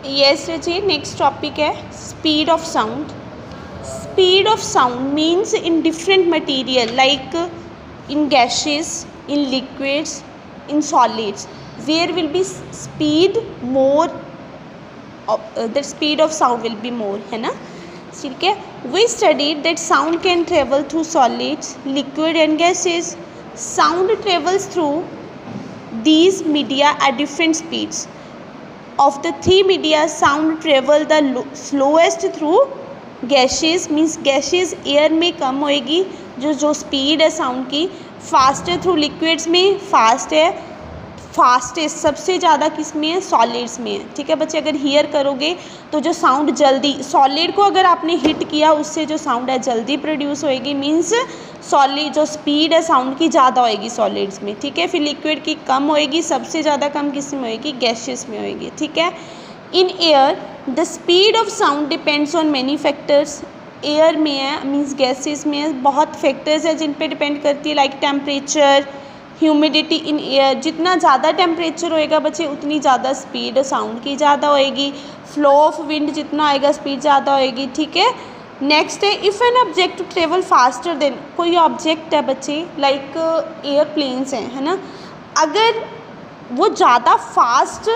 Yes जी, next topic है speed of sound. Speed of sound means in different material like in gases, in liquids, in solids, where will be speed more, the speed of sound will be more, है ना. ठीक है. We studied that sound can travel through solids, liquid and gases. Sound travels through these media at different speeds. Of the three media, sound travel the slowest through gases, means gases air में कम होएगी जो speed है sound की. Fast है through liquids में, fast है. Fastest सबसे ज़्यादा किस में है, सॉलिड्स में है. ठीक है बच्चे, अगर हियर करोगे तो जो साउंड जल्दी, सॉलिड को अगर आपने हिट किया उससे जो साउंड है जल्दी प्रोड्यूस होएगी, मीन्स सॉलिड जो स्पीड है साउंड की ज़्यादा होएगी सॉलिड्स में. ठीक है. फिर लिक्विड की कम होएगी, सबसे ज़्यादा कम किस में होएगी, गैसेस में होएगी. ठीक है. In air the speed of sound depends on many factors. Air में है मीन्स गैसेस में है, बहुत फैक्टर्स है जिन पे डिपेंड करती है, like temperature, humidity in air. जितना ज़्यादा टेम्परेचर होएगा बच्चे उतनी ज़्यादा स्पीड साउंड की ज़्यादा होएगी. फ्लो ऑफ विंड जितना आएगा स्पीड ज़्यादा होएगी. ठीक है. नेक्स्ट है if an object to travel faster than, कोई ऑब्जेक्ट है बच्चे लाइक एयरप्लेन्स हैं, है ना. अगर वो ज़्यादा फास्ट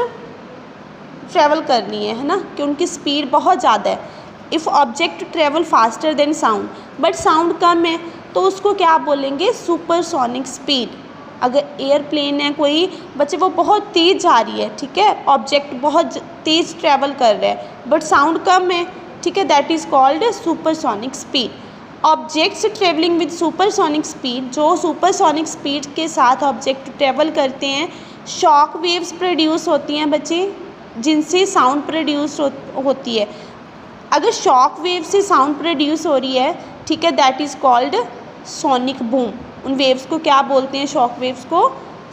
ट्रैवल करनी है ना, कि उनकी स्पीड बहुत ज़्यादा है. If object travel faster then sound, but sound कम है तो उसको क्या बोलेंगे, सुपरसोनिक स्पीड. अगर एयरप्लेन है कोई बच्चे, वो बहुत तेज़ जा रही है, ठीक है, ऑब्जेक्ट बहुत तेज़ ट्रैवल कर रहा है बट साउंड कम है, ठीक है, that is called supersonic speed. Objects travelling with supersonic speed, जो सुपरसोनिक स्पीड के साथ ऑब्जेक्ट ट्रैवल करते हैं, शॉक वेव्स प्रोड्यूस होती हैं बच्चे, जिनसे साउंड प्रोड्यूस होती है. अगर शॉक वेव से साउंड प्रोड्यूस हो रही है, ठीक है, that is called sonic boom. उन वेव्स को क्या बोलते हैं, शॉक वेव्स को.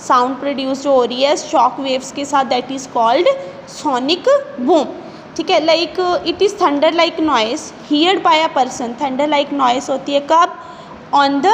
साउंड प्रोड्यूस जो हो रही है शॉक वेव्स के साथ, that is called sonic boom. ठीक है. Like it is thunder like noise heard by a person. Thunder like noise होती है कब, on the,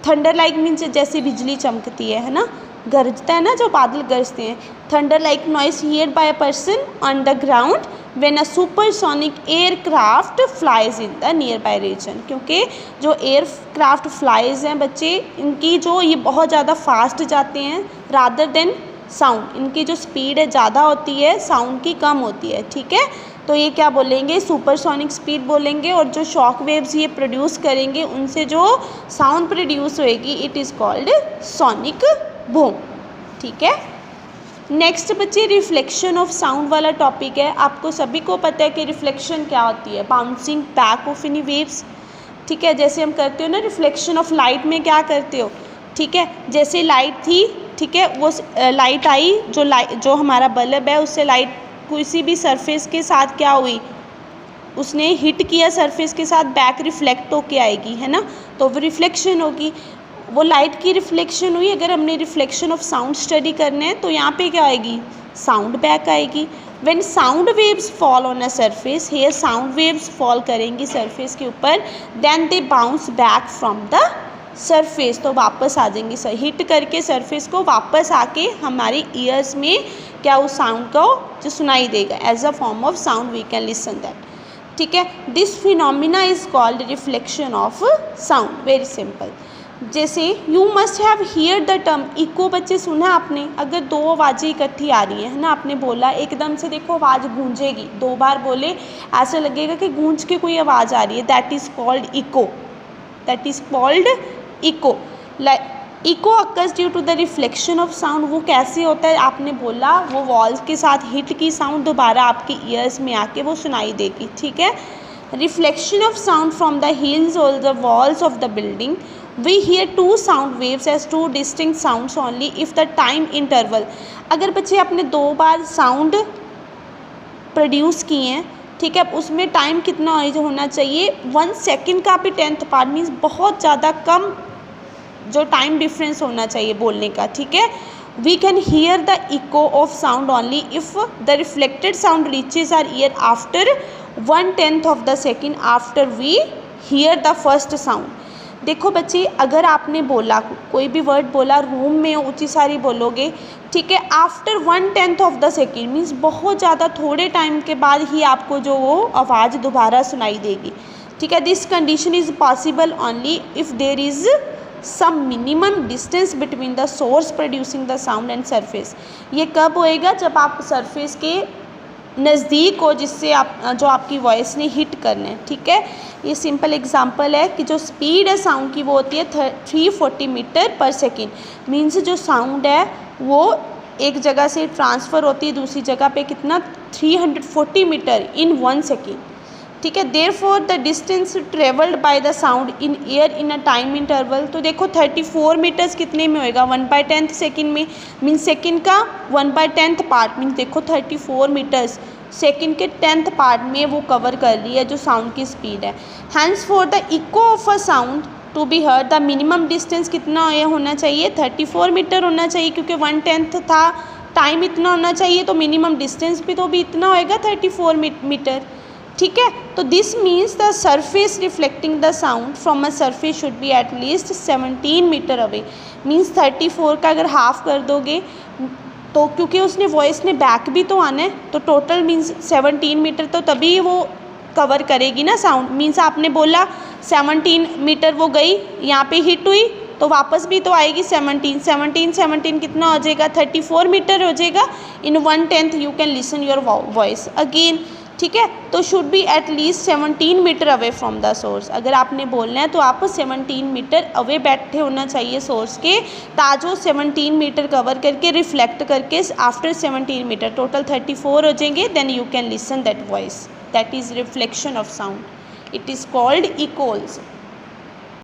thunder like means जैसे बिजली चमकती है ना, गरजता है ना, जो बादल गरजते हैं. Thunder like noise heard by a person on the ground when a supersonic aircraft flies in the nearby region. क्योंकि जो एयरक्राफ्ट फ्लाइज हैं बच्चे, इनकी जो ये बहुत ज़्यादा फास्ट जाते हैं रादर देन साउंड. इनकी जो स्पीड है ज़्यादा होती है, साउंड की कम होती है. ठीक है. तो ये क्या बोलेंगे, सुपरसोनिक स्पीड बोलेंगे. और जो शॉक वेव्स ये प्रोड्यूस करेंगे उनसे जो साउंड प्रोड्यूस होएगी, it is called sonic boom. ठीक है. नेक्स्ट बच्चे रिफ्लेक्शन ऑफ साउंड वाला टॉपिक है. आपको सभी को पता है कि रिफ्लेक्शन क्या होती है, bouncing back of any waves. ठीक है. जैसे हम करते हो ना रिफ्लेक्शन ऑफ लाइट में, क्या करते हो, ठीक है, जैसे लाइट थी, ठीक है, वो लाइट आई, जो हमारा बल्ब है उससे लाइट किसी भी सरफेस के साथ क्या हुई, उसने हिट किया सरफेस के साथ, बैक रिफ्लेक्ट होके आएगी, है ना, तो वो रिफ्लेक्शन होगी. वो लाइट की रिफ्लेक्शन हुई. अगर हमने रिफ्लेक्शन ऑफ साउंड स्टडी करना है तो यहाँ पे क्या आएगी, साउंड बैक आएगी. When sound waves fall on a surface, here sound waves fall करेंगी सरफेस के ऊपर, then they bounce back from the surface, तो वापस आ जाएंगी, हिट करके सरफेस को वापस आके हमारे ईयर्स में क्या उस साउंड को जो सुनाई देगा, as a form of sound we can listen that. ठीक है. This phenomena is called reflection of sound. Very simple. जैसे you must have hear the term echo. बच्चे सुना आपने, अगर दो आवाज़ें इकट्ठी आ रही हैं, है ना, आपने बोला एकदम से, देखो आवाज़ गूंजेगी, 2 बार बोले ऐसा लगेगा कि गूंज के कोई आवाज़ आ रही है, that is called echo. That is called echo. Echo occurs due to the reflection of sound. वो कैसे होता है, आपने बोला वो वॉल्स के साथ हिट की साउंड दोबारा आपके ईयर्स में आके वो सुनाई देगी. ठीक है. Reflection of sound from the hills और the walls of the building. We hear 2 sound waves as 2 distinct sounds only if the time interval. अगर बच्चे आपने 2 बार साउंड प्रोड्यूस किए हैं, ठीक है, उसमें टाइम कितना होना चाहिए, 1 सेकेंड का भी 10th पार्ट, मीन्स बहुत ज़्यादा कम जो टाइम डिफरेंस होना चाहिए बोलने का. ठीक है. We can hear the echo of sound only if the reflected sound reaches our ear after 1/10 of the second after we hear the first sound. देखो बच्चे, अगर आपने बोला कोई भी वर्ड बोला, रूम में ऊँची सारी बोलोगे, ठीक है, after 1/10 of the second means बहुत ज़्यादा थोड़े टाइम के बाद ही आपको जो वो आवाज़ दोबारा सुनाई देगी, ठीक है। This condition is possible only if there is some minimum distance between the source producing the sound and surface. ये कब होएगा? जब आप सरफेस के नज़दीक हो, जिससे आप जो आपकी वॉइस ने हिट करना है, ठीक है। ये सिंपल एग्जांपल है कि जो स्पीड है साउंड की वो होती है 340 मीटर पर सेकेंड। मीन्स जो साउंड है वो एक जगह से ट्रांसफ़र होती है दूसरी जगह पे कितना, 340 मीटर इन 1 सेकेंड, ठीक है। Therefore the distance travelled by the sound in air in a time interval, तो देखो 34 मीटर्स कितने में होएगा? 1/10 सेकेंड में, मीन्स सेकेंड का 1/10 पार्ट, मीन्स देखो 34 मीटर्स सेकेंड के 10th पार्ट में वो कवर कर रही है जो साउंड की स्पीड है। Hence for the echo of a sound to be heard the minimum distance कितना होना चाहिए? 34 मीटर होना चाहिए, क्योंकि 1/10 था, टाइम इतना होना चाहिए, तो मिनिमम डिस्टेंस भी तो भी इतना होएगा 34 मीटर, ठीक है। तो this means the surface reflecting the sound from a surface should be at least 17 metre away. Means 34 का अगर हाफ कर दोगे तो, क्योंकि उसने वॉइस ने बैक भी तो आना है, तो टोटल मीन्स 17 मीटर, तो तभी वो कवर करेगी ना साउंड। मीन्स आपने बोला 17 मीटर वो गई, यहाँ पे हिट हुई तो वापस भी तो आएगी 17 कितना हो जाएगा? 34 मीटर हो जाएगा। In 1/10 you can listen your voice again, ठीक है। तो should be at least 17 metre away from the source. अगर आपने बोलना है तो आप 17 मीटर अवे बैठे होना चाहिए सोर्स के, ताजो 17 मीटर कवर करके रिफ्लेक्ट करके आफ्टर 17 मीटर टोटल 34 हो जाएंगे, then you can listen that voice, that is reflection of sound, it is called इकोल्स।